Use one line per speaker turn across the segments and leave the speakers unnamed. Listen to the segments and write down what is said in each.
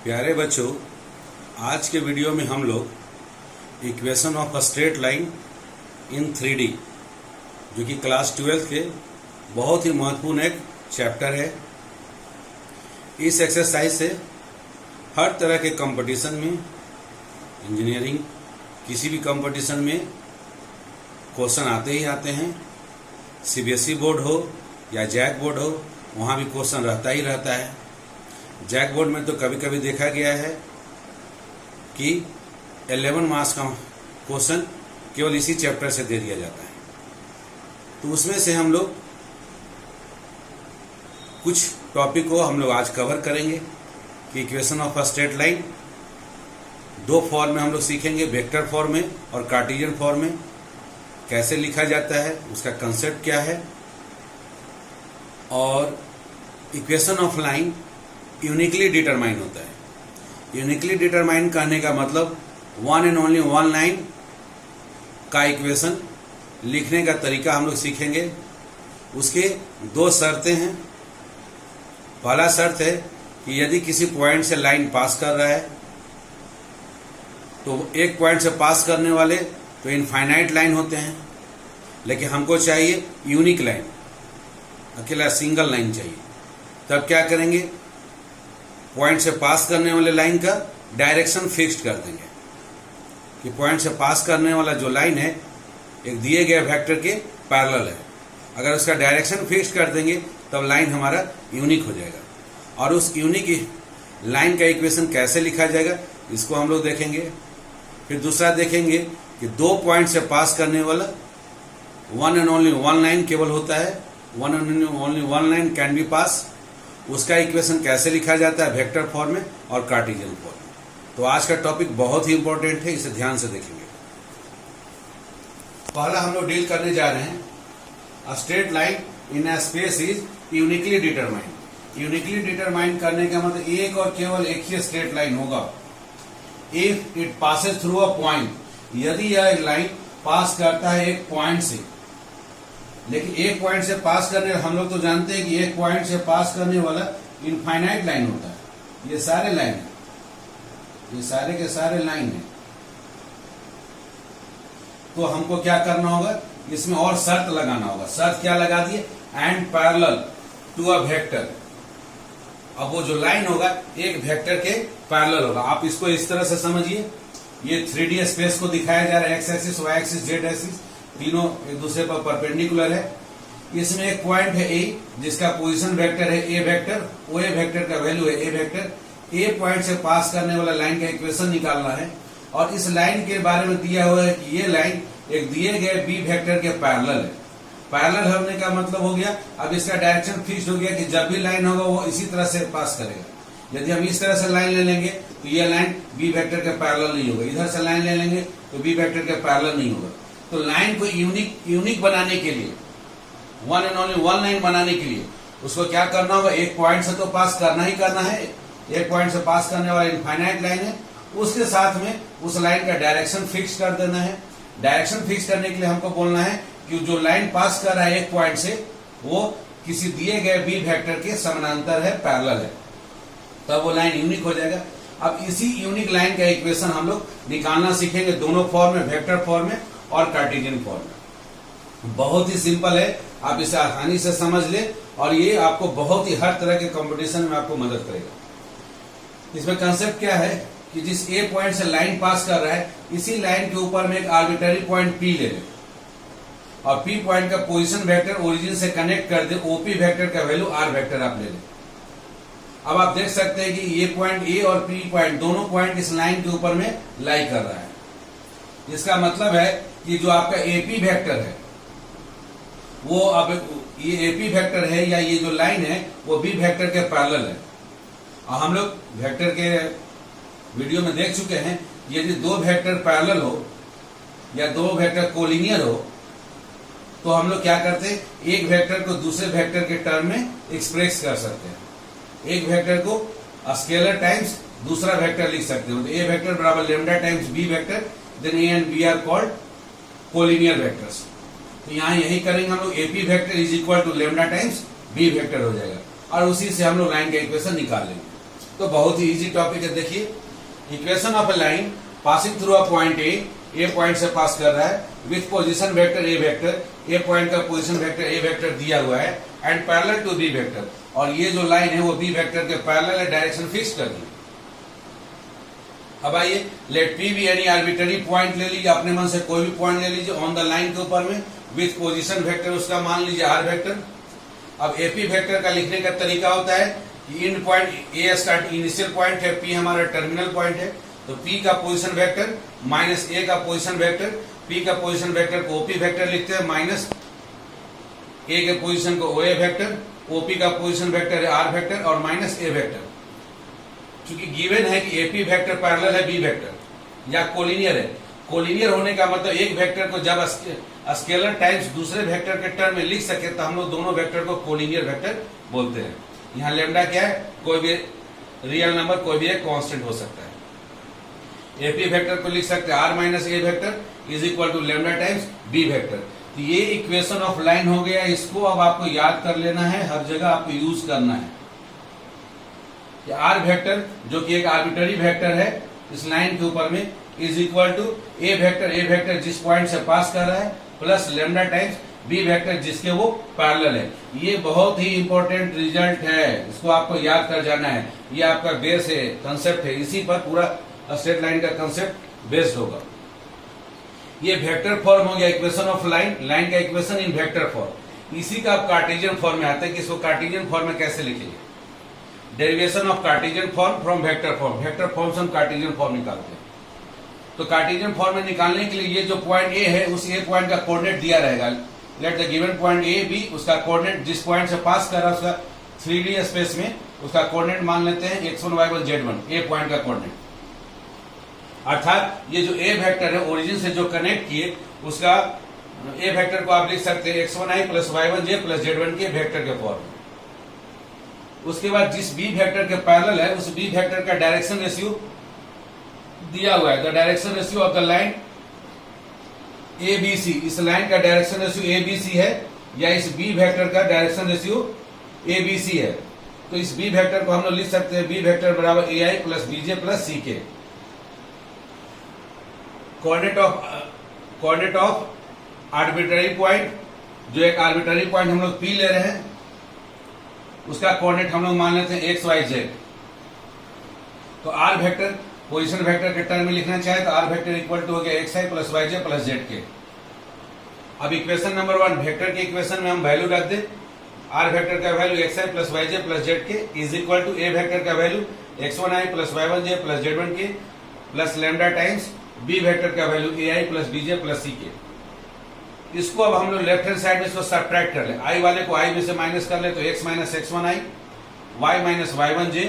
प्यारे बच्चों, आज के वीडियो में हम लोग equation of a straight line in 3D जो कि क्लास 12 के बहुत ही महत्वपूर्ण एक चैप्टर है। इस एक्सरसाइज से हर तरह के कंपटीशन में, इंजीनियरिंग किसी भी कंपटीशन में क्वेश्चन आते ही आते हैं। सीबीएसई बोर्ड हो या जैक बोर्ड हो, वहाँ भी क्वेश्चन रहता ही रहता है। जैक बोर्ड में तो कभी कभी देखा गया है कि 11 मार्क्स का क्वेश्चन केवल इसी चैप्टर से दे दिया जाता है। तो उसमें से हम लोग कुछ टॉपिक को हम लोग आज कवर करेंगे कि equation of a straight line दो फॉर्म में हम लोग सीखेंगे, वेक्टर फॉर्म में और कार्टेशियन फॉर्म में कैसे लिखा जाता है, उसका कंसेप्ट क्या है। और equation of line uniquely determine होता है। यूनिकली डिटरमाइन करने का मतलब one and only one line का इक्वेशन लिखने का तरीका हम लोग सीखेंगे। उसके दो शर्तें हैं। पहला शर्त है कि यदि किसी पॉइंट से लाइन पास कर रहा है तो एक पॉइंट से पास करने वाले तो इनफाइनाइट लाइन होते हैं, लेकिन हमको चाहिए यूनिक लाइन, अकेला सिंगल लाइन चाहिए। तब क्या करेंगे, पॉइंट से पास करने वाले लाइन का डायरेक्शन फिक्स्ड कर देंगे कि पॉइंट से पास करने वाला जो लाइन है एक दिए गए वेक्टर के पैरेलल है। अगर उसका डायरेक्शन फिक्स कर देंगे तब लाइन हमारा यूनिक हो जाएगा। और उस यूनिक लाइन का इक्वेशन कैसे लिखा जाएगा इसको हम लोग देखेंगे। फिर दूसरा देखेंगे कि दो पॉइंट से पास करने वाला one and only one line केवल होता है, one and only one line can be pass. उसका इक्वेशन कैसे लिखा जाता है वेक्टर फॉर्म में और कार्टेशियन फॉर्म में। तो आज का टॉपिक बहुत ही इंपॉर्टेंट है, इसे ध्यान से देखेंगे। पहला हम लोग डील करने जा रहे हैं अ straight line in a space is uniquely determined. Uniquely determine करने का मतलब एक और केवल एक ही स्ट्रेट लाइन होगा if it passes through a point. यदि यह लाइन पास करता है एक पॉइंट से, लेकिन एक पॉइंट से पास करने, हम लोग तो जानते हैं कि एक पॉइंट से पास करने वाला इनफाइनाइट लाइन होता है। ये सारे लाइन है, ये सारे के सारे लाइन है। तो हमको क्या करना होगा, इसमें और शर्त लगाना होगा। शर्त क्या लगा दिए, and parallel to a vector. अब वो जो लाइन होगा एक वेक्टर के पैरेलल होगा। आप इसको इस तरह से समझिए, ये 3D स्पेस को दिखाया जा रहा है, x axis, y axis, z axis, तीनों एक दूसरे पर परपेंडिकुलर है। इसमें एक पॉइंट है ए जिसका पोजीशन वेक्टर है a vector, O A vector का वैल्यू है ए वेक्टर। ए पॉइंट से पास करने वाला लाइन का इक्वेशन निकालना है। और इस लाइन के बारे में दिया हुआ है कि ये लाइन एक दिए गए बी वेक्टर के पैरेलल है। पैरेलल होने का मतलब हो गया, अब इसका डायरेक्शन फिक्स हो गया कि जब भी लाइन होगा वो इसी तरह से पास करेगा। यदि हम इस तरह से लाइन ले लेंगे तो ये लाइन बी वेक्टर के पैरेलल नहीं होगा, इधर से लाइन ले लेंगे तो बी वेक्टर के पैरेलल नहीं होगा। तो लाइन को यूनिक बनाने के लिए, one and only one line बनाने के लिए उसको क्या करना होगा, एक पॉइंट से तो पास करना ही करना है। एक पॉइंट से पास करने वाला इनफाइनाइट लाइन है, उसके साथ में उस लाइन का डायरेक्शन फिक्स कर देना है। डायरेक्शन फिक्स करने के लिए हमको बोलना है कि जो लाइन पास कर रहा है एक पॉइंट से वो किसी दिए गए बी वेक्टर के समानांतर है, पैरेलल है, तब वो लाइन यूनिक हो जाएगा। अब इसी यूनिक लाइन का इक्वेशन हम लोग निकालना सीखेंगे, दोनों फॉर्म में, वेक्टर फॉर्म में और कार्टेशियन फॉर्म में। बहुत ही सिंपल है, आप इसे आसानी से समझ ले और ये आपको बहुत ही हर तरह के कंपटीशन में आपको मदद करेगा। इसमें कंसेप्ट क्या है कि जिस ए पॉइंट से लाइन पास कर रहा है, इसी लाइन के ऊपर में एक आर्बिट्ररी पॉइंट पी ले और पी पॉइंट का पोजीशन वेक्टर ओरिजिन से कनेक्ट कर दे, ओपी वेक्टर का वैल्यू आर वेक्टर आप ले लें। अब आप देख सकते हैं कि ये पॉइंट ए और पी पॉइंट दोनों पॉइंट इस लाइन के ऊपर में लाई कर रहा है। इसका मतलब है कि जो आपका एपी वेक्टर है वो, अब ये एपी वेक्टर है या ये जो लाइन है वो बी वेक्टर के पैरेलल है। और हम लोग वेक्टर के वीडियो में देख चुके हैं, यदि दो वेक्टर पैरेलल हो या दो वेक्टर कोलिनियर हो तो हम लोग क्या करते हैं, एक वेक्टर को दूसरे वेक्टर के टर्म में एक्सप्रेस कर सकते हैं। एक वेक्टर को स्केलर टाइम्स दूसरा वेक्टर लिख सकते हो, तो ए वेक्टर बराबर lambda times B vector, then A and B are called collinear vectors. तो यहाँ यही करेंगे हम लोग, AP vector is equal to lambda times B vector हो जाएगा और उसी से हम लोग लाइन का इक्वेशन निकाल लेंगे। तो बहुत ही इजी टॉपिक है। देखिए, equation of a line passing through a point A point से पास कर रहा है with position vector A vector, A point का पोजीशन वेक्टर ए वेक्टर दिया हुआ है and parallel to B vector, और ये जो लाइन है वो बी वेक्टर के पैरेलल है, डायरेक्शन फिक्स कर दी। अब आइए, let P be any arbitrary point ले लीजिए, अपने मन से कोई भी पॉइंट ले लीजिए ऑन द लाइन के ऊपर में विथ पोजीशन वेक्टर उसका मान लीजिए आर वेक्टर। अब एपी वेक्टर का लिखने का तरीका होता है कि इन point A start initial point है, पी हमारा टर्मिनल पॉइंट है, तो पी का पोजीशन वेक्टर माइनस ए का पोजीशन वेक्टर, पी का पोजीशन वेक्टर को ओपी वेक्टर लिखते हैं माइनस ए के पोजीशन को ओए वेक्टर, ओपी का पोजीशन वेक्टर है आर वेक्टर और माइनस ए वेक्टर। चूंकि गिवन है कि एपी वेक्टर पैरेलल है बी वेक्टर या कोलिनियर है, कोलिनियर होने का मतलब एक वेक्टर को जब स्केलर टाइम्स दूसरे वेक्टर के टर्म में लिख सके तो हम लोग दोनों वेक्टर को कोलिनियर वेक्टर बोलते हैं। यहाँ लेमडा क्या है, कोई भी रियल नंबर, कोई भी एक कांस्टेंट हो सकता है। एपी वेक्टर को लिख सकते हैं r minus A vector is equal to lambda times B vector. तो ये इक्वेशन ऑफ लाइन हो गया, इसको अब आपको याद कर लेना है, हर जगह आपको यूज करना है। आर वेक्टर जो कि एक आर्बिट्ररी वेक्टर है इस लाइन के ऊपर में is equal to A vector जिस पॉइंट से पास कर रहा है plus lambda times B vector जिसके वो पैरेलल है। ये बहुत ही इंपॉर्टेंट रिजल्ट है, इसको आपको याद कर जाना है। ये आपका बेस है, कंसेप्ट है, इसी पर पूरा स्ट्रेट लाइन का कंसेप्ट बेस्ड होगा। ये वेक्टर फॉर्म हो गया इक्वेशन ऑफ लाइन, लाइन का इक्वेशन इन वेक्टर फॉर्म। इसी का आप कार्टेशियन फॉर्म में आता है कि इसको कार्टेशियन फॉर्म में कैसे लिखेंगे। Derivation of Cartesian form from vector form, vector form से हम कार्टेशियन फॉर्म निकालते हैं। तो कार्टेशियन फॉर्म में निकालने के लिए ये जो पॉइंट ए है उस ए पॉइंट का कोऑर्डिनेट दिया रहेगा। Let the given point A B, उसका कोऑर्डिनेट जिस पॉइंट से पास कर रहा है उसका 3D स्पेस में उसका कोऑर्डिनेट मान लेते हैं x1 y1 z1, ए पॉइंट का कोऑर्डिनेट। अर्थात ये जो ए वेक्टर है ओरिजिन से जो कनेक्ट किए उसका ए वेक्टर को आप लिख सकते हैं x1i plus y1j plus z1 के वेक्टर के फॉर्म में। उसके बाद जिस बी वेक्टर के पैरेलल है उस बी वेक्टर का डायरेक्शन रेशियो दिया हुआ है। The direction ratio of the line ABC, इस लाइन का डायरेक्शन रेशियो ABC है या इस बी वेक्टर का डायरेक्शन रेशियो ABC है। तो इस बी वेक्टर को हम लोग लिख सकते हैं बी वेक्टर बराबर AI plus BJ plus CK। Coordinate of arbitrary point, जो एक आर्बिट्ररी पॉइंट हम लोग P ले रहे हैं उसका कोऑर्डिनेट हम लोग मान लेते हैं XYZ। तो आर वेक्टर पोजीशन वेक्टर के टर्म में लिखना चाहे तो आर वेक्टर इक्वल टू हो गया XI plus YJ plus ZK। अब इक्वेशन नंबर 1 वेक्टर के इक्वेशन में हम वैल्यू रख दे, आर वेक्टर का value XI plus YJ plus ZK is equal to A vector का value x1i plus y1j plus z1k plus lambda times B vector का value AI plus BJ plus CK। इसको अब हम लोग left hand side में इसको subtract कर ले, आई वाले को आई में से माइनस कर ले तो x minus x1i, y minus y1j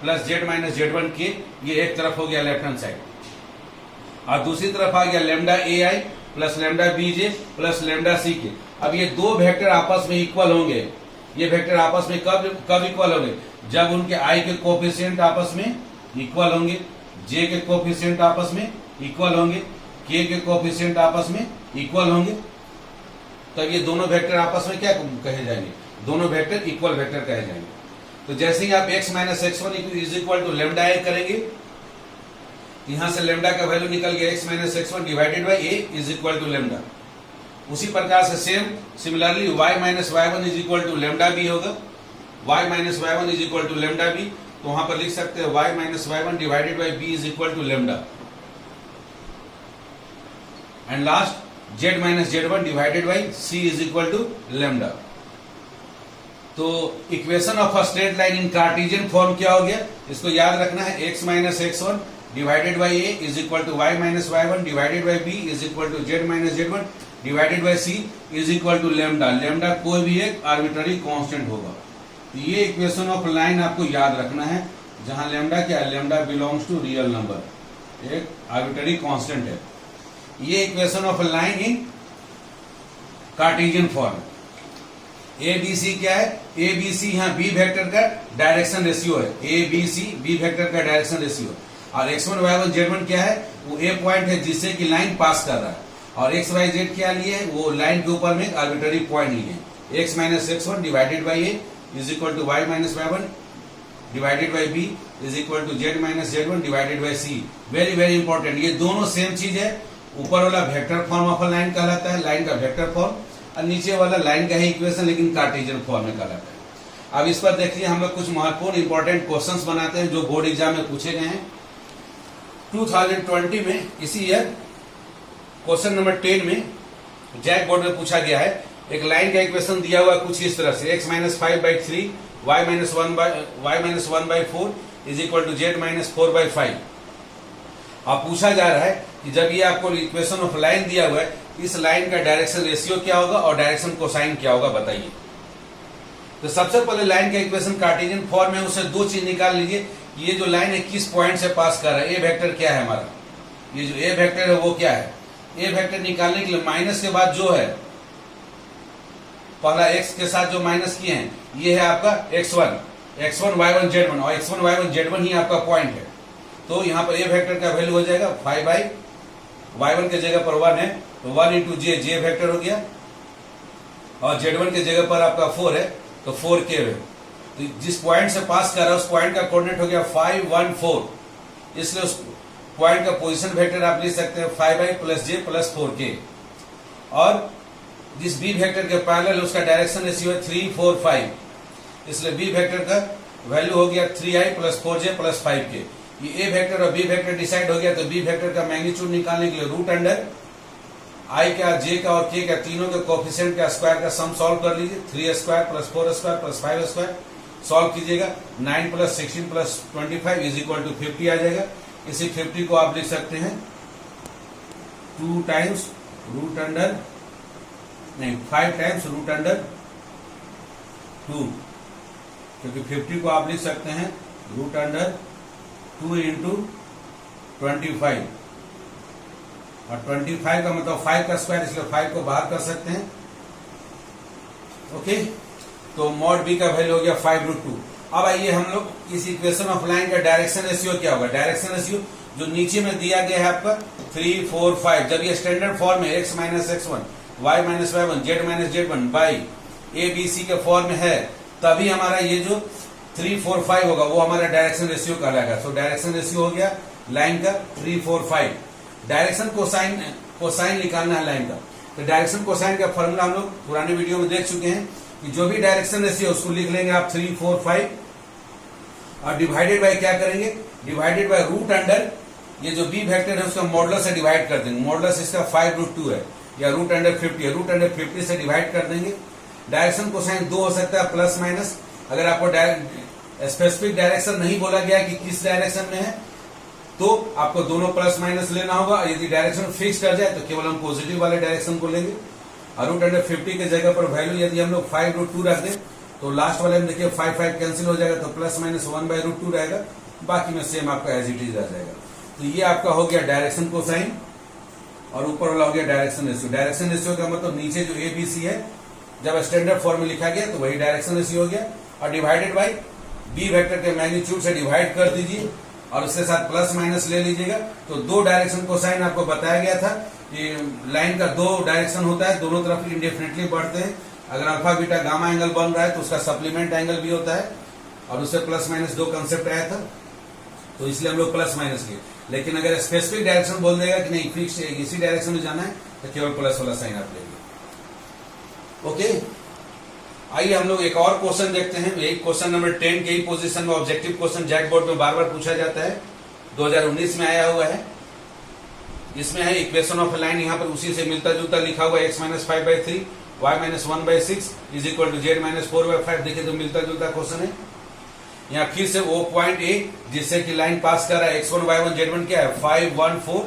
plus z minus z1k, ये एक तरफ हो गया लेफ्ट हैंड साइड। और दूसरी तरफ आ गया lambda AI plus lambda BJ plus lambda CK। अब ये दो वेक्टर आपस में इक्वल होंगे। ये वेक्टर आपस में कब इक्वल होंगे, जब उनके आई के कोफिशिएंट आपस में इक्वल होंगे, जे के कोफिशिएंट आपस में इक्वल होंगे, के कोफिशिएंट आपस में इक्वल होंगे। तब ये दोनों वेक्टर आपस में क्या कहे जाएंगे, दोनों वेक्टर इक्वल वेक्टर कहे जाएंगे। तो जैसे ही आप x minus x1 is equal to lambda A करेंगे, यहां से लेमडा का वैल्यू निकल गया x minus x1 divided by A is equal to lambda. उसी प्रकार से similarly y minus y1 is equal to lambda B होगा, y minus y1 is equal to lambda B. तो वहां पर लिख सकते हैं y minus y1 divided by B is equal to lambda. And last z minus z1 divided by c is equal to lambda. तो equation of a straight line in Cartesian form क्या हो गया, इसको याद रखना है x minus x1 divided by a is equal to y minus y1 divided by b is equal to z minus z1 divided by c is equal to lambda. Lambda कोई भी एक आर्बिट्ररी कांस्टेंट होगा। तो ये equation of line आपको याद रखना है, जहां लेमडा क्या है, lambda belongs to real number, एक आर्बिट्ररी कांस्टेंट है। ये equation of line in Cartesian form. ABC क्या है, ABC यहाँ B वेक्टर का डायरेक्शन रेशियो है, ABC B वेक्टर का डायरेक्शन रेशियो। और x1 y1 z1 क्या है, वो A पॉइंट है जिससे कि लाइन पास कर रहा है। और x y z क्या लिए है, वो लाइन के ऊपर में एक आर्बिट्ररी पॉइंट लिए है। x minus x1 divided by a is equal to y minus y1 divided by B is equal to z minus z one divided by c. Very very important, ये दोनों same चीज है। ऊपर वाला vector form of a line कहलाता है, line का vector form, और नीचे वाला लाइन का ही इक्वेशन लेकिन कार्टेशियन फॉर्म में कहलाता है। अब इस पर देखिए हम लोग कुछ महत्वपूर्ण इंपॉर्टेंट क्वेश्चंस बनाते हैं जो बोर्ड एग्जाम में पूछे गए हैं 2020 में। इसी ईयर क्वेश्चन नंबर 10 में जैक बोर्ड में पूछा गया है। एक लाइन का इक्वेशन दिया हुआ कुछ इस तरह से, x minus 5/3 y minus 1/4 is equal to z minus 4/5। अब पूछा जा रहा है कि जब ये आपको इक्वेशन ऑफ लाइन दिया हुआ है, इस लाइन का डायरेक्शन रेशियो क्या होगा और डायरेक्शन कोसाइन क्या होगा बताइए। तो सबसे पहले लाइन का इक्वेशन कार्टेशियन फॉर्म में उसे दो चीज निकाल लीजिए। ये जो लाइन है किस पॉइंट से पास कर रहा है, ए वेक्टर क्या है हमारा, ये जो ए वेक्टर है वो क्या है। ए वेक्टर निकालने के लिए माइनस के बाद जो है पहला x के साथ जो माइनस किए हैं ये है आपका x1 y1 z1 और x1 y1 z1 ही आपका पॉइंट है। तो यहाँ पर ए वेक्टर का वैल्यू हो जाएगा 5/y1 के जगह पर 1 है तो 1 इंटू जे वेक्टर हो गया, और z1 के जगह पर आपका 4 है तो 4k है। तो जिस पॉइंट से पास कर रहा है उस पॉइंट का कोऑर्डिनेट हो गया 5 1 4, इसलिए उस पॉइंट का पोजीशन वेक्टर आप लिख सकते हैं 5i प्लस जे प्लस 4k। और जिस बी वेक्टर के पैरेलल उसका डायरेक्शन रेशियो है 3 4 5, इसलिए बी वेक्टर का वैल्यू हो गया 3i plus 4j plus 5k। ये ए वेक्टर और बी वेक्टर डिसाइड हो गया तो बी वेक्टर का मैग्नीट्यूड निकालने के लिए रूट अंडर आई का, जे का और के का तीनों के कोफिशिएंट का स्क्वायर का सम सॉल्व कर लीजिए। 3 square plus 4 square plus 5 square solve कीजिएगा। 9 plus 16 plus 25 is equal to 50 आ जाएगा। इसी 50 को आप लिख सकते हैं 2 टाइम्स रूट अंडर नहीं 5 टाइम्स रूट अंडर 2, क्योंकि 50 को आप लिख सकते हैं रूट अंडर 2 इंटू 25, और 25 का मतलब 5 का स्क्वायर, इसलिए 5 को बाहर कर सकते हैं। ओके, तो मॉड बी का वैल्यू हो गया 5√2। अब आइए हम लोग इस इक्वेशन ऑफ लाइन का डायरेक्शन रेशियो क्या होगा। डायरेक्शन रेशियो जो नीचे में दिया गया है आपका 3 4 5, जब ये स्टैंडर्ड फॉर्म है x minus x1 y minus y1 z minus z1 by a b c के फॉर्म में है, तभी हमारा ये जो 3 4 5 होगा वो हमारा डायरेक्शन रेशियो कहलाएगा। तो डायरेक्शन रेशियो हो गया लाइन का 3 4 5। डायरेक्शन कोसाइन निकालना है लाइन का, तो डायरेक्शन कोसाइन का फॉर्मूला हम लोग पुराने वीडियो में देख चुके हैं कि जो भी डायरेक्शन रेशियो उसको लिख लेंगे आप 3 4 5, और डिवाइडेड बाय क्या करेंगे, डिवाइडेड बाय रूट अंडर ये जो बी वेक्टर है उसका मॉडुलस से डिवाइड कर देंगे। मॉडुलस इसका 5√2 है या रूट अंडर 50 है, रूट अंडर 50 से डिवाइड कर देंगे। डायरेक्शन कोसाइन 2 हो सकता है प्लस माइनस। अगर आपको स्पेसिफिक डायरेक्शन नहीं बोला गया कि किस डायरेक्शन में है तो आपको दोनों प्लस माइनस लेना होगा। यदि डायरेक्शन फिक्स कर जाए तो केवल हम पॉजिटिव वाले डायरेक्शन को लेंगे। और रूट अंडर 50 के जगह पर वैल्यू यदि हम लोग 5√2 रख दें तो लास्ट वाले में देखिए 5 5 कैंसिल हो जाएगा, तो प्लस माइनस 1/√2 रहेगा, बाकी में सेम आपका एज इट इज आ जाएगा। तो ये आपका हो गया डायरेक्शन कोसाइन, और ऊपर वाला हो गया डायरेक्शन रेशियो। डायरेक्शन रेशियो का मतलब नीचे जो ए बी सी है जब स्टैंडर्ड फॉर्म में लिखा गया तो वही डायरेक्शन रेशियो हो गया, और डिवाइडेड बाई बी वेक्टर के मैग्नीट्यूड से डिवाइड कर दीजिए और उसके साथ प्लस माइनस ले लीजिएगा। तो दो डायरेक्शन कोसाइन आपको बताया गया था कि लाइन का 2 डायरेक्शन होता है, दोनों तरफ इंडेफिनिटली बढ़ते हैं। अगर अल्फा बीटा गामा एंगल बन रहा है तो उसका सप्लीमेंट एंगल भी होता है, और उससे प्लस माइनस 2 कंसेप्ट आया था तो इसलिए हम लोग प्लस माइनस किए। लेकिन अगर स्पेसिफिक डायरेक्शन बोल देगा कि नहीं फिक्स इसी डायरेक्शन में जाना है तो केवल प्लस वाला साइन आप लेंगे। ओके, आइए हम लोग एक और क्वेश्चन देखते हैं। यही क्वेश्चन नंबर 10 के ही पोजीशन में ऑब्जेक्टिव क्वेश्चन जैक बोर्ड में बार बार पूछा जाता है, 2019 में आया हुआ है। इसमें है इक्वेशन ऑफ लाइन, यहाँ पर उसी से मिलता जुलता लिखा हुआ x minus 5/3 y minus 1/6 is equal to z minus 4/5। देखिए तो मिलता जुलता क्वेश्चन है। यहाँ फिर से वो पॉइंट ए जिससे कि लाइन पास कर रहा है x1 y1 z1 क्या है 5 1 4,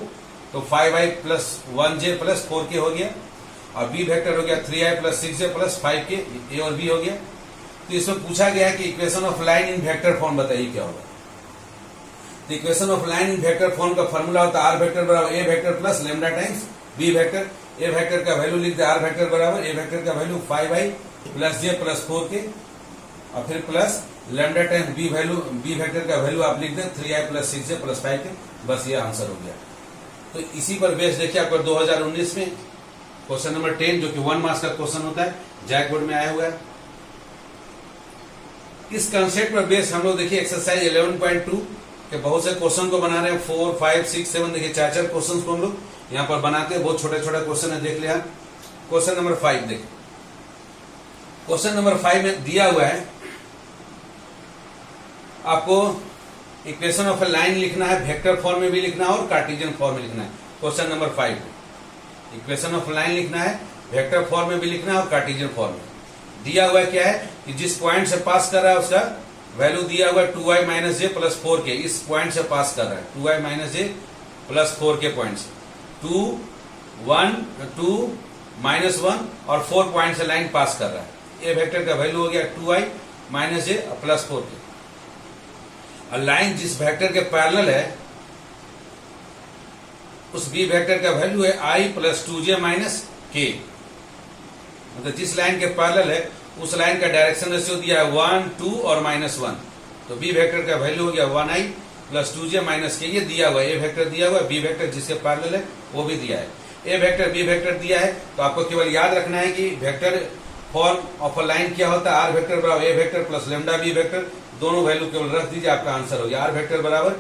तो 5i plus 1j plus 4k हो गया, और बी वेक्टर हो गया 3i plus 6j plus 5k, ए और बी हो गया। तो इसमें पूछा गया है कि equation of line in vector form बताइए क्या होगा। तो equation of line in vector form का फॉर्मूला होता है आर वेक्टर बराबर A vector plus lambda times B vector. A vector का वैल्यू लिखते हैं आर वेक्टर बराबर ए वेक्टर का value 5i plus j plus 4k, और फिर plus lambda times B vector का वैल्यू आप लिख दें 3i plus 6j plus 5k। बस ये आंसर हो गया। तो इसी पर बेस देखिए आपको 2019 में क्वेश्चन नंबर 10 जो कि 1 मार्क्स का क्वेश्चन होता है जैक बोर्ड में आया हुआ है। इस कंसेप्ट पर बेस हम लोग देखिए एक्सरसाइज 11.2 के बहुत से क्वेश्चन को बना रहे हैं। 4, 5, 6, 7 देखिए चार क्वेश्चन को हम लोग यहाँ पर बनाते हैं। बहुत छोटे छोटे क्वेश्चन है, देख लिया। क्वेश्चन नंबर 5 देखिए। क्वेश्चन नंबर 5 में दिया हुआ है आपको इक्वेशन ऑफ ए लाइन लिखना है, वेक्टर फॉर्म में भी लिखना है और कार्टेशियन फॉर्म में लिखना है। Question number 5 equation of line लिखना है, वेक्टर फॉर्म में भी लिखना है और कार्टेशियन फॉर्म में। दिया हुआ क्या है कि जिस पॉइंट से पास कर रहा है उसका वैल्यू दिया हुआ 2i माइनस जे प्लस 4k। इस पॉइंट से पास कर रहा है 2i माइनस जे प्लस 4k पॉइंट से 2, 1, 2, -1 और 4 पॉइंट से लाइन पास कर रहा है। ए वेक्टर का वैल्यू हो गया 2i माइनस जे प्लस 4k। और लाइन जिस वेक्टर के पैरेलल है उस बी वेक्टर का वैल्यू है i plus 2j minus k। मतलब जिस लाइन के पैरेलल है उस लाइन का डायरेक्शन रेशियो दिया है 1, 2 और -1। तो बी वेक्टर का वैल्यू हो गया 1i plus 2j minus k। ये दिया हुआ है, ए वेक्टर दिया हुआ है, बी वेक्टर जिसके पैरेलल है वो भी दिया है। ए वेक्टर बी वेक्टर दिया है तो आपको केवल याद रखना है कि vector form of a line क्या होता है। आर वेक्टर बराबर A vector plus lambda B vector, दोनों वैल्यू केवल रख दीजिए, आपका आंसर हो गया। आर वेक्टर बराबर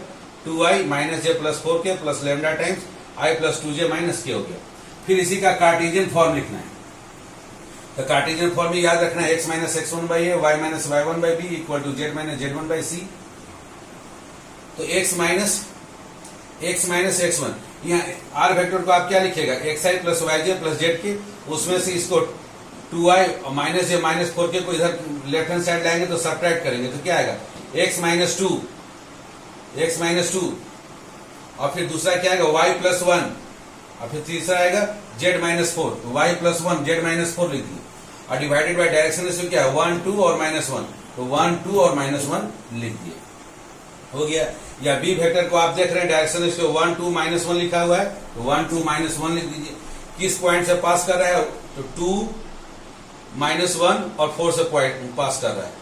2i minus J plus 4k plus lambda times i plus 2j minus k हो गया। फिर इसी का कार्टेशियन फॉर्म लिखना है। तो कार्टेशियन फॉर्म में याद रखना है x minus x1 by A, y minus y1 by B equal to z minus z1 by C. तो x माइनस x1 यहाँ आर वेक्टर को आप क्या लिखेगा xi plus yj plus zk। उसमें से इसको 2i माइनस जे माइनस 4k को इधर लेफ्ट हैंड साइड लाएंगे तो सब्ट्रैक्ट करेंगे तो क्या आएगा x माइनस 2 और फिर दूसरा क्या आएगा y प्लस 1 और फिर तीसरा आएगा z minus 4। y plus 1 z minus 4 लिख दिए और डिवाइडेड बाय डायरेक्शन रेशियो क्या है 1, 2 और -1। तो 1, 2 और -1 लिख दिए, हो गया। या बी वेक्टर को आप देख रहे हैं डायरेक्शन रेशियो 1, 2, -1 लिखा हुआ है तो 1, 2, -1 लिख दीजिए। किस पॉइंट से पास कर रहा है तो 2, -1 और 4 से पॉइंट पास कर रहा है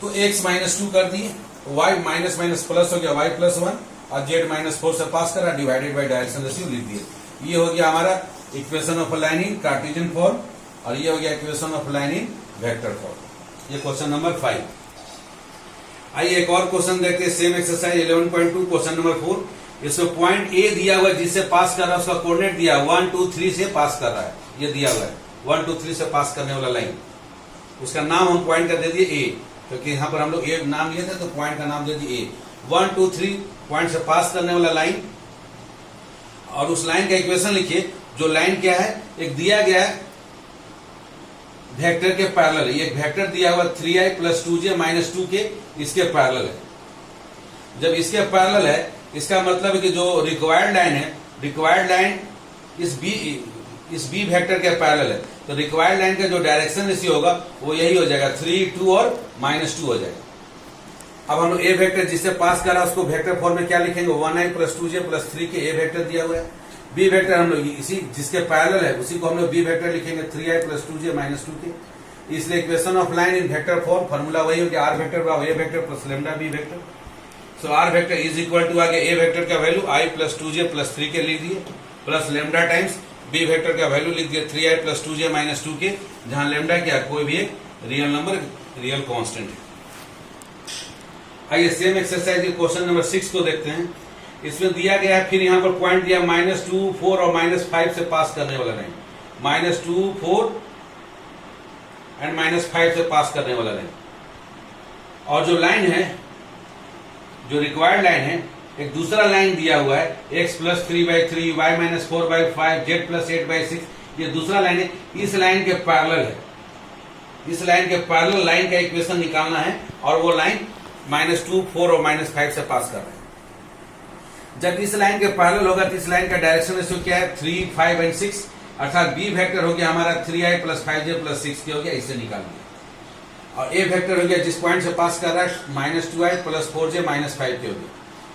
तो x माइनस 2 कर दिए, y माइनस माइनस प्लस हो गया y प्लस 1 और z माइनस 4 से पास कर रहा है डिवाइडेड बाय डायरेक्शन रेशियो लिख दिए। ये हो गया हमारा equation of line in Cartesian form और ये हो गया equation of line in vector form. ये क्वेश्चन नंबर 5। आइए एक और क्वेश्चन देखते हैं, सेम एक्सरसाइज 11.2 क्वेश्चन नंबर 4। इसमें पॉइंट ए दिया हुआ है जिससे पास कर रहा है, उसका कोऑर्डिनेट दिया 1, 2, 3 से पास कर रहा है। ये दिया हुआ है 1, 2, 3 से पास करने वाला लाइन, उसका नाम हम पॉइंट का दे दिए ए, क्योंकि यहाँ पर हम लोग ए नाम लिए थे तो पॉइंट का नाम दे दिए ए। 1, 2, 3 पॉइंट से पास करने वाला लाइन और उस लाइन का इक्वेशन लिखिए। जो लाइन क्या है, एक दिया गया है वेक्टर के पैरेलल है। एक वेक्टर दिया हुआ 3i plus 2j minus 2k इसके पैरेलल है। जब इसके पैरेलल है इसका मतलब है कि जो रिक्वायर्ड लाइन है, रिक्वायर्ड लाइन इस बी वेक्टर के पैरेलल है। तो रिक्वायर्ड लाइन का जो डायरेक्शन रेशियो होगा वो यही हो जाएगा 3, 2 और -2 हो जाएगा। अब हम लोग ए वेक्टर जिससे पास कर रहा है उसको वेक्टर फॉर्म में क्या लिखेंगे 1i plus 2j plus 3k ए वेक्टर दिया हुआ है। बी वेक्टर हम लोग इसी जिसके पैरेलल है उसी को हम लोग बी वेक्टर लिखेंगे 3i plus 2j minus 2k। इसलिए equation of line in vector form formula वही हो गया आर वेक्टर बराबर A vector plus lambda B vector. So R vector is equal to आगे ए वेक्टर का value i plus 2j plus 3k लिख दिए plus lambda times B vector का value लिख दिया 3i plus 2j minus 2k, जहां lambda क्या कोई भी एक रियल नंबर, रियल कांस्टेंट है। आइए सेम एक्सरसाइज के क्वेश्चन नंबर 6 को देखते हैं। इसमें दिया गया है, फिर यहाँ पर पॉइंट दिया -2, 4 और -5 से पास करने वाला लाइन, -2, 4 एंड -5 से पास करने वाला लाइन। और जो लाइन है, जो रिक्वायर्ड लाइन है, एक दूसरा लाइन दिया हुआ है x plus 3/3, y minus 4/5, z plus 8/6। ये दूसरा लाइन है, इस लाइन के पैरेलल है। इस लाइन के पैरेलल लाइन का इक्वेशन निकालना है और वो लाइन -2, 4 और -5 से पास कर रहा है। जब इस लाइन के पैरेलल होगा तो इस लाइन का डायरेक्शन रेशियो क्या है 3, 5 एंड 6, अर्थात बी वेक्टर हो गया हमारा 3i plus 5j plus 6k हो गया, इससे निकाल दिया। और ए वेक्टर हो गया जिस पॉइंट से पास कर रहा है -2i plus 4j minus 5k हो गया।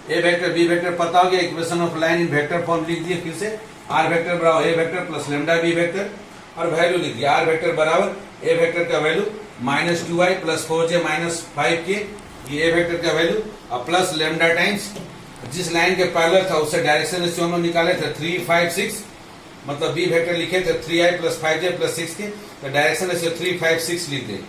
ए वेक्टर बी वेक्टर पता हो गया, equation of line in vector form लिख दिए। फिर से आर वेक्टर बराबर A vector plus lambda B vector और वैल्यू लिख दिया। आर वेक्टर बराबर ए वेक्टर का value -2i plus 4j minus 5k, ये ए वेक्टर का वैल्यू और प्लस लेमडा टाइम्स जिस लाइन के पैरेलल था उससे डायरेक्शन रेशियो हम लोग निकाले थे 3, 5, 6, मतलब बी वेक्टर लिखे थे 3i plus 5j plus 6k, तो डायरेक्शन रेशियो 3, 5, 6 लिख दे।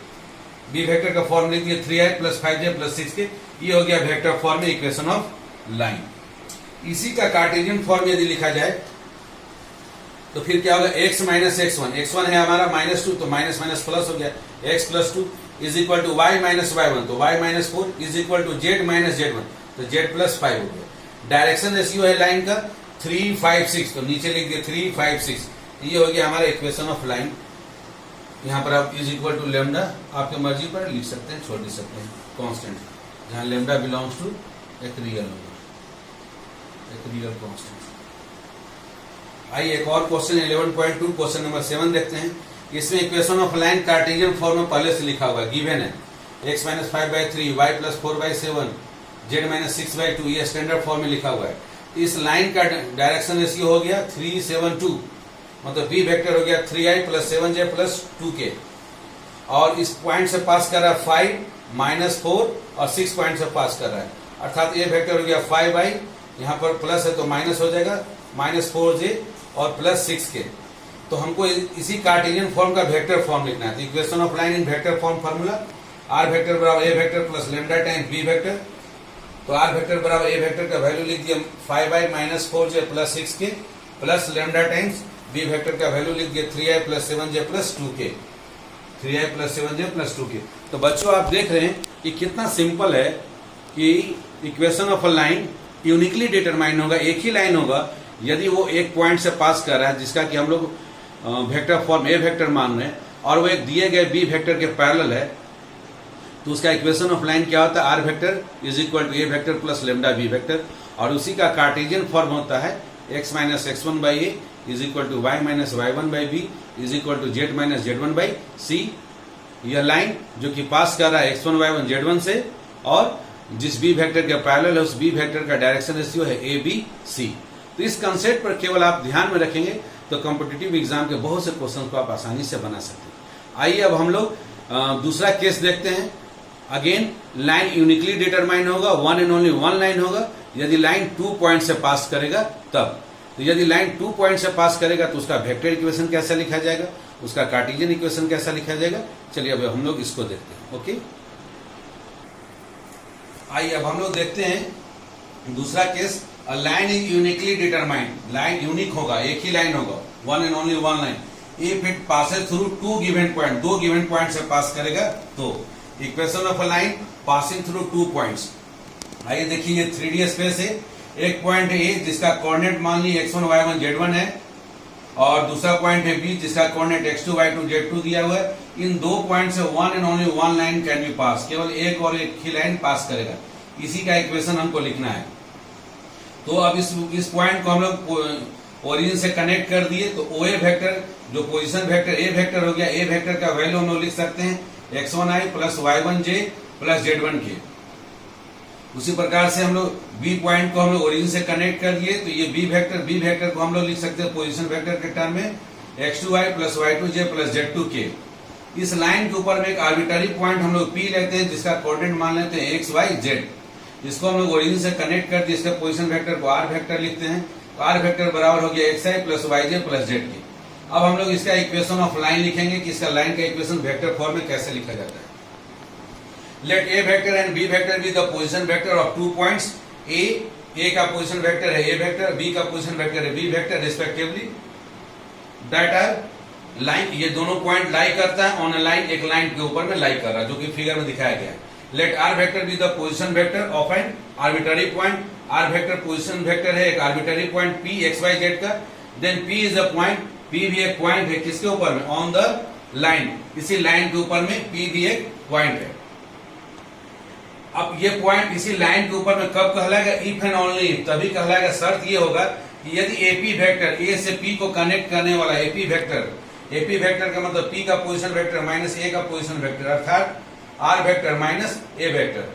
बी वेक्टर का फॉर्म लिख दिया 3i plus 5j plus 6k। ये हो गया वेक्टर फॉर्म में इक्वेशन ऑफ लाइन। इसी का कार्टेशियन फॉर्म यदि लिखा जाए तो फिर क्या होगा, x माइनस x1, x1 है हमारा -2 तो माइनस माइनस प्लस हो गया, x plus 2 is equal to y minus y1 तो y minus 4 is equal to z minus z1 तो z प्लस 5 हो गया। डायरेक्शन रेशियो है लाइन का 3, 5, 6 तो नीचे लिख दिया 3, 5, 6। ये हो गया हमारा इक्वेशन ऑफ लाइन। यहाँ पर आप इज इक्वल टू लेमडा आपकी मर्जी पर लिख सकते हैं, छोड़ दे सकते हैं कांस्टेंट, जहाँ लेमडा बिलोंग्स टू एक रियल होगा, एक रियल कांस्टेंट। आइए एक और क्वेश्चन 11.2 क्वेश्चन नंबर 7 देखते हैं। इसमें equation of line Cartesian form में पहले से लिखा हुआ है, गिवन है x minus 5/3 y plus 4/7 z minus 6/2, ये स्टैंडर्ड फॉर्म में लिखा हुआ है। इस लाइन का डायरेक्शन रेशियो हो गया 3, 7, 2, मतलब b वेक्टर हो गया 3i plus 7j plus 2k, और इस पॉइंट से पास कर रहा है 5, -4 और 6 पॉइंट से पास कर रहा है, अर्थात a वेक्टर हो गया 5i, यहाँ पर प्लस है तो माइनस हो जाएगा -4j और प्लस 6k। तो हमको इसी कार्टेशियन फॉर्म का वेक्टर फॉर्म लिखना है। तो equation of line in vector form formula r vector बराबर a vector plus lambda times b vector. तो r वेक्टर बराबर a वेक्टर का वैल्यू लिख दिया 5i minus 4j plus 6k plus lambda times b vector का value लिख दिया 3i plus 7j plus 2k, 3i plus 7j plus 2k। तो बच्चों आप देख रहे हैं कि कितना सिंपल है कि equation of a line uniquely determine होगा, एक ही लाइन होगा यदि वो एक पॉइंट से पास कर रहा है जिसका कि हम लोग वेक्टर फॉर्म ए वेक्टर मान रहे हैं, और वो एक दिए गए बी वेक्टर के पैरेलल है, तो उसका इक्वेशन ऑफ लाइन क्या होता है, R vector is equal to A vector plus lambda B vector, और उसी का कार्टेशियन फॉर्म होता है x minus x1 by A is equal to y minus y1 by B is equal to z minus z1 by c. यह line जो कि पास कर रहा है x1 y1 z1 से, और जिस बी वेक्टर के पैरेलल है उस बी वेक्टर का डायरेक्शन रेशियो है ए बी सी। तो इस कंसेप्ट पर केवल आप ध्यान में रखेंगे तो कॉम्पिटिटिव एग्जाम के बहुत से क्वेश्चन को आप आसानी से बना सकते हैं। आइए अब हम लोग दूसरा केस देखते हैं। अगेन लाइन यूनिकली डिटरमाइन होगा, one and only one line होगा यदि लाइन 2 पॉइंट से पास करेगा तब। तो यदि लाइन 2 पॉइंट से पास करेगा तो उसका वेक्टर इक्वेशन कैसा लिखा जाएगा, उसका कार्टेशियन इक्वेशन कैसा लिखा जाएगा। चलिए अब हम लोग इसको देखते हैं। ओके, आइए अब हम लोग देखते हैं दूसरा case. A line is uniquely determined, line unique होगा, एक ही लाइन होगा, one and only one line. If it passes through 2 given point, 2 given point से पास करेगा तो equation of a line passing through 2 points. आइए देखिए 3D स्पेस है, एक पॉइंट है ए जिसका कोऑर्डिनेट मान ली x1 y1 z1 है, और दूसरा पॉइंट है बी जिसका कोऑर्डिनेट x2 y2 z2 दिया हुआ है। इन 2 पॉइंट से one and only one line can be pass, केवल एक और एक ही लाइन पास करेगा, इसी का इक्वेशन हमको लिखना है। तो अब इस पॉइंट को हम लोग ओरिजिन से कनेक्ट कर दिए, तो ओ ए वेक्टर जो पोजीशन वेक्टर ए वेक्टर हो गया, ए वेक्टर का वैल्यू हम लोग लिख सकते हैं x1i plus y1j plus z1k। उसी प्रकार से हम लोग बी पॉइंट को हम लोग ओरिजिन से कनेक्ट कर दिए, तो ये बी वेक्टर को हम लोग लिख सकते हैं पोजीशन वेक्टर के टर्म में x2i plus y2j plus z2k। इस लाइन के ऊपर में एक आर्बिट्ररी पॉइंट हम लोग p लेते हैं जिसका कोऑर्डिनेट मान लेते हैं x y z। इसको हम लोग ओरिजिन से कनेक्ट कर दिए, इसके पोजीशन वेक्टर को r वेक्टर लिखते हैं, तो r वेक्टर बराबर हो गया xi plus yj plus zk। अब हम लोग इसका इक्वेशन ऑफ लाइन लिखेंगे कि इसका लाइन का इक्वेशन वेक्टर फॉर्म में कैसे लिखा जाता है। Let a vector and b vector be the position vector of 2 points. A का पोजीशन वेक्टर है ए वेक्टर, बी का पोजीशन वेक्टर है b vector respectively, that are line, ये दोनों पॉइंट लाई करता है ऑन अ लाइन, एक line के ऊपर में लाई कर रहा है जो कि फिगर में दिखाया गया है। Let R vector be the position vector of an arbitrary point. R vector position vector है एक arbitrary point P X Y Z का। Then P is a point, P भी एक पॉइंट है किसके ऊपर में, ऑन द लाइन, इसी लाइन के ऊपर में पी भी एक पॉइंट है। अब ये पॉइंट इसी लाइन के ऊपर में कब कहलाएगा, इफ एंड ओनली तभी कहलाएगा। शर्त ये होगा कि यदि एपी वेक्टर ए से पी को कनेक्ट करने वाला एपी वेक्टर का मतलब पी का पोजीशन वेक्टर माइनस ए का पोजीशन वेक्टर, अर्थात आर वेक्टर माइनस ए वेक्टर,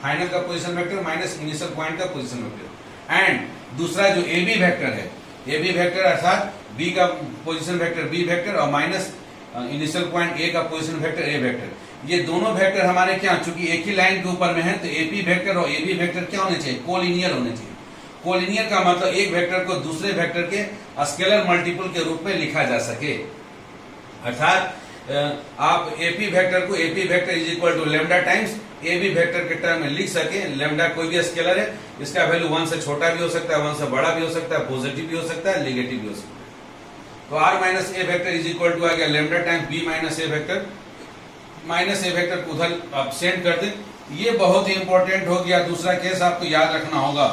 फाइनल का position vector minus initial point का पोजीशन वेक्टर। एंड दूसरा जो ए बी वेक्टर है, ए बी वेक्टर अर्थात बी का पोजीशन वेक्टर बी वेक्टर और माइनस इनिशियल पॉइंट ए का पोजीशन वेक्टर ए वेक्टर। ये दोनों वेक्टर हमारे क्या, चूंकि एक ही लाइन के ऊपर में है तो एपी वेक्टर और एबी वेक्टर क्या होने चाहिए, कोलिनियर होने चाहिए। कोलिनियर का मतलब एक वेक्टर को दूसरे वेक्टर के स्केलर मल्टीपल के रूप में लिखा जा सके, अर्थात आप एपी वेक्टर को AP vector is equal to lambda times A B vector के टर्म में लिख सके। लेमडा कोई भी स्केलर है, इसका वैल्यू 1 से छोटा भी हो सकता है, 1 से बड़ा भी हो सकता है, पॉजिटिव भी हो सकता है, नेगेटिव भी हो सकता है। तो R minus A vector is equal to आ गया लेमडा टाइम्स बी माइनस ए वेक्टर। माइनस ए वेक्टर को उधर आप सेंड कर दें। ये बहुत ही इंपॉर्टेंट हो गया। दूसरा केस आपको याद रखना होगा,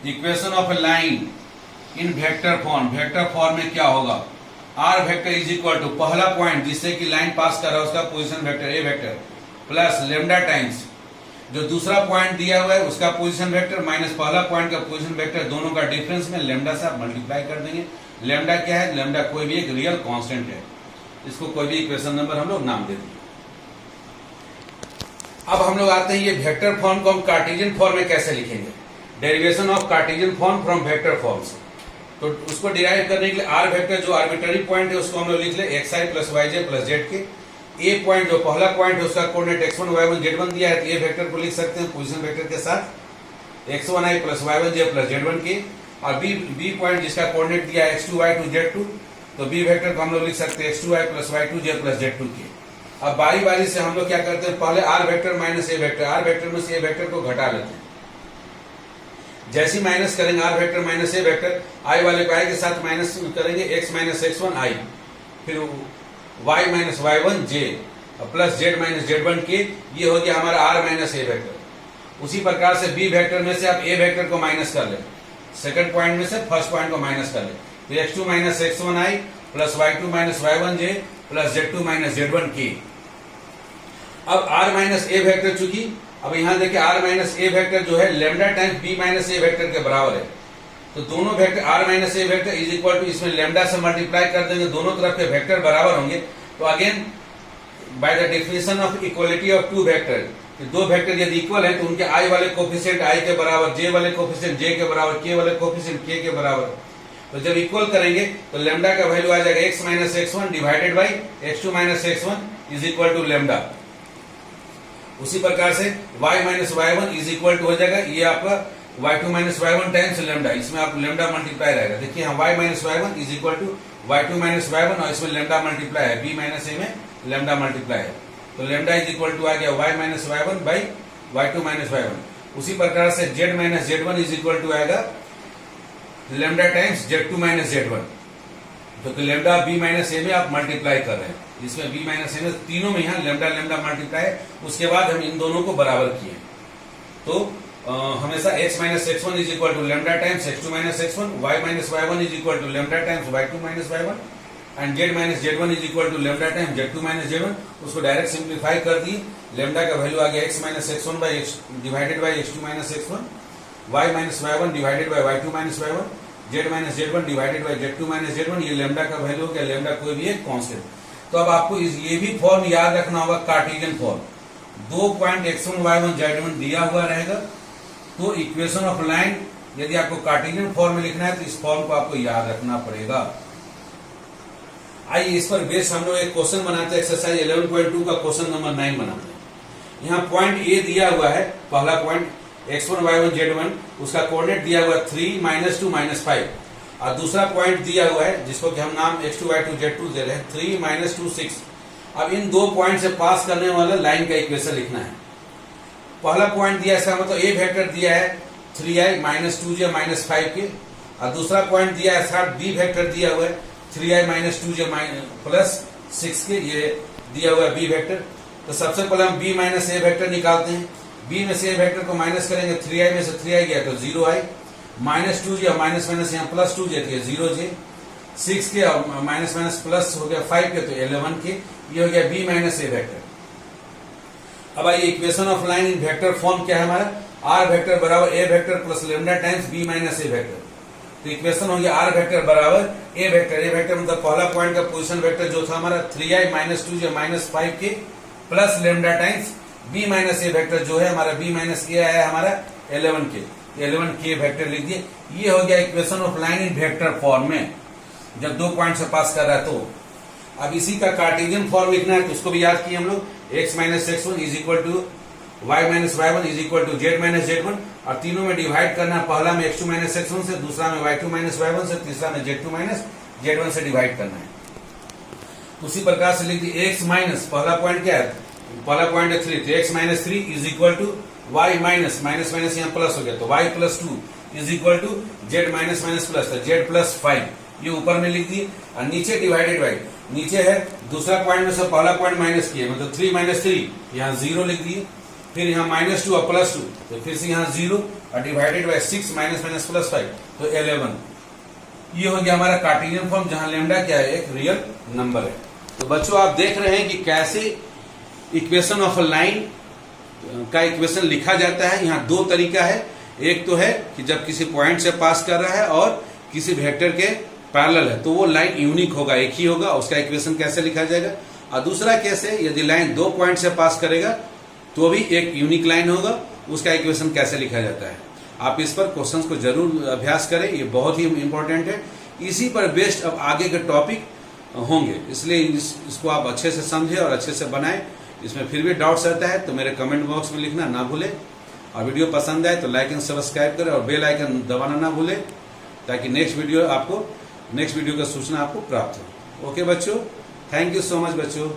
equation of a line in vector form. Vector form में क्या होगा, r vector is equal to पहला पॉइंट जिससे कि लाइन पास कर रहा है उसका position vector A vector plus lambda times जो दूसरा पॉइंट दिया हुआ है उसका पोजीशन वेक्टर माइनस पहला पॉइंट का पोजीशन वेक्टर, दोनों का डिफरेंस में लेमडा से आप मल्टीप्लाई कर देंगे। लेमडा क्या है, लेमडा कोई भी एक रियल कांस्टेंट है, इसको कोई भी इक्वेशन नंबर हम लोग नाम दे देंगे। अब हम लोग आते हैं ये वेक्टर फॉर्म को हम कार्टेशियन फॉर्म में कैसे लिखेंगे। Derivation of Cartesian form from vector form से, तो उसको डिराइव करने के लिए आर वेक्टर जो आर्बिट्ररी पॉइंट है उसको हम लोग लिख ले एक्स आई प्लस वाई जे प्लस जेड के। ए पॉइंट जो पहला पॉइंट है उसका कोऑर्डिनेट x1 y1 z1 दिया है, तो ए वेक्टर को लिख सकते हैं पोजीशन वेक्टर के साथ x1i plus y1 j plus z1 के। और बी पॉइंट जिसका कोऑर्डिनेट दिया है x2 y2 z2, तो बी वेक्टर को हम लोग लिख सकते हैं x2i plus y2 j plus z2 के। अब बारी बारी से हम लोग क्या करते हैं, पहले आर वेक्टर माइनस ए वेक्टर, आर वेक्टर में से ए वेक्टर को घटा लेते हैं। जैसे माइनस करेंगे R vector minus A vector, i वाले को आई के साथ माइनस करेंगे x माइनस x1 आई, फिर y minus y1 j plus z minus z1 के। ये हो गया हमारा r माइनस ए वेक्टर। उसी प्रकार से b वेक्टर में से आप a वेक्टर को माइनस कर ले, सेकंड पॉइंट में से फर्स्ट पॉइंट को माइनस कर ले, तो x2 minus x1 i plus y2 minus y1 j plus z2 minus z1 के। अब r माइनस ए वेक्टर चूंकि अब यहां देखिए r माइनस ए वेक्टर जो है लेमडा टाइम्स b माइनस ए वेक्टर के बराबर है, तो दोनों vector r minus A vector is equal to इसमें लेमडा से मल्टीप्लाई कर देंगे, दोनों तरफ के वेक्टर बराबर होंगे। तो again by the definition of equality of two vector, दो वेक्टर यदि इक्वल है तो उनके i वाले कोफिशिएंट i के बराबर, j वाले कोफिशिएंट j के बराबर, k वाले कोफिशिएंट k के बराबर। तो जब इक्वल करेंगे तो लेमडा का वैल्यू आ जाएगा x minus x1 divided by x2 minus x1 is equal to lambda. उसी प्रकार से y minus y1 is equal to हो जाएगा ये आपका y2 minus y1 times lambda, इसमें आप लेमडा मल्टीप्लाई रहेगा। देखिए यहाँ y minus y1 is equal to y2 minus y1 और इसमें लेमडा मल्टीप्लाई है, b माइनस a में लेमडा मल्टीप्लाई है, तो लेमडा इज इक्वल टू आ गया y minus y1 by y2 minus y1। उसी प्रकार से z minus z1 is equal to आएगा lambda times z2 minus z1, तो लेमडा b माइनस a में आप मल्टीप्लाई कर रहे हैं, जिसमें b माइनस a में तीनों में यहाँ लेमडा लेमडा मल्टीप्लाई है। उसके बाद हम इन दोनों को बराबर किए, तो हमेशा x minus x1 is equal to lambda times x2 minus x1, y minus y1 is equal to lambda times y2 minus y1 and z minus z1 is equal to lambda times z2 minus z1। उसको direct simplify कर दिए, lambda का value आ गया x minus x1 by divided by x2 minus x1, y minus y1 divided by y2 minus y1, z minus z1 divided by z2 minus z1। ये lambda का value हो गया, lambda कोई भी एक कांस्टेंट। तो अब आपको ये भी फॉर्म याद रखना होगा, कार्टेशियन फॉर्म। दो पॉइंट x1 y1 z1 दिया हुआ रहेगा, तो इक्वेशन ऑफ लाइन यदि आपको कार्टेशियन फॉर्म में लिखना है तो इस फॉर्म को आपको याद रखना पड़ेगा। आइए इस पर बेस हम लोग एक क्वेश्चन बनाते हैं, एक्सरसाइज 11.2 का क्वेश्चन नंबर 9 बनाते हैं। यहाँ पॉइंट ए दिया हुआ है, पहला पॉइंट x1 y1 z1, उसका कोऑर्डिनेट दिया हुआ है 3 माइनस 2 माइनस 5, और दूसरा पॉइंट दिया हुआ है जिसको कि हम नाम x2 y2 z2 दे रहे हैं 3 माइनस 2 6। अब इन दो पॉइंट से पास करने वाला लाइन का इक्वेशन लिखना है। पहला पॉइंट दिया है, इसका मतलब ए वेक्टर दिया है 3i माइनस 2j माइनस 5 के, और दूसरा पॉइंट दिया है साथ बी वेक्टर दिया हुआ है 3i माइनस 2j प्लस 6 के, ये दिया हुआ है बी वेक्टर। तो सबसे पहले हम b माइनस ए वेक्टर निकालते हैं। b में से ए वेक्टर को माइनस करेंगे, 3i में से 3i गया तो 0i, minus 2j minus minus यहाँ प्लस 2j थे 0j, 6 के माइनस माइनस प्लस हो गया 5 के तो 11 के, ये हो गया b माइनस ए वेक्टर। अब आइए equation of line in vector form क्या है हमारा, r वेक्टर बराबर a vector plus lambda times b minus A vector. तो इक्वेशन हो गया r वेक्टर बराबर a वेक्टर, a वेक्टर मतलब पहला पॉइंट का पोजीशन वेक्टर जो था हमारा 3i माइनस 2j माइनस 5 के plus lambda times b minus ए वेक्टर जो है हमारा b माइनस a आया हमारा 11 के, 11 के वेक्टर लिख दिए। ये हो गया equation of line in vector form में, जब दो पॉइंट से पास कर रहा है तो। अब इसी का कार्टेशियन फॉर्म लिखना है, तो उसको भी याद किए हम लोग, x minus x1 is equal to y minus y1 is equal to z minus z1, और तीनों में डिवाइड करना है, पहला में x2 माइनस x1 से, दूसरा में y2 माइनस y1 से, तीसरा में z2 माइनस z1 से डिवाइड करना है। उसी प्रकार से लिख दिए x माइनस, पहला पॉइंट क्या है, पहला पॉइंट है 3, तो x minus 3 is equal to y minus, minus minus यहाँ प्लस हो गया, तो y plus 2 is equal to z minus minus plus, तो z प्लस 5, ये ऊपर में लिख दिए। और नीचे डिवाइडेड बाई, नीचे है दूसरा पॉइंट में से पहला पॉइंट माइनस किया, मतलब 3 माइनस 3, यहाँ 0 लिख दिए, फिर यहाँ माइनस 2 और प्लस 2, तो फिर से यहाँ 0 और divided by 6 minus minus plus 5, तो 11। ये हो गया हमारा कार्टेशियन फॉर्म, जहां लैम्डा क्या है, एक रियल नंबर है। तो बच्चों आप देख रहे हैं कि कैसे इक्वेशन ऑफ अ लाइन का इक्वेशन लिखा जाता है। यहाँ दो तरीका है, एक तो है कि जब किसी पॉइंट से पास कर रहा है और किसी वेक्टर के पैरेलल है, तो वो लाइन यूनिक होगा, एक ही होगा, उसका इक्वेशन कैसे लिखा जाएगा। और दूसरा केस है, यदि लाइन दो पॉइंट से पास करेगा तो भी एक यूनिक लाइन होगा, उसका इक्वेशन कैसे लिखा जाता है। आप इस पर क्वेश्चंस को जरूर अभ्यास करें, ये बहुत ही इंपॉर्टेंट है। इसी पर बेस्ड अब आगे के टॉपिक होंगे, इसलिए इसको आप अच्छे से समझें और अच्छे से बनाएं। इसमें फिर भी डाउट्स रहता है तो मेरे कमेंट बॉक्स में लिखना ना भूलें, और वीडियो पसंद आए तो लाइक एंड सब्सक्राइब करें और बेल आइकन दबाना ना भूलें, ताकि नेक्स्ट वीडियो का सूचना आपको प्राप्त हो। ओके बच्चों, थैंक यू सो मच बच्चों।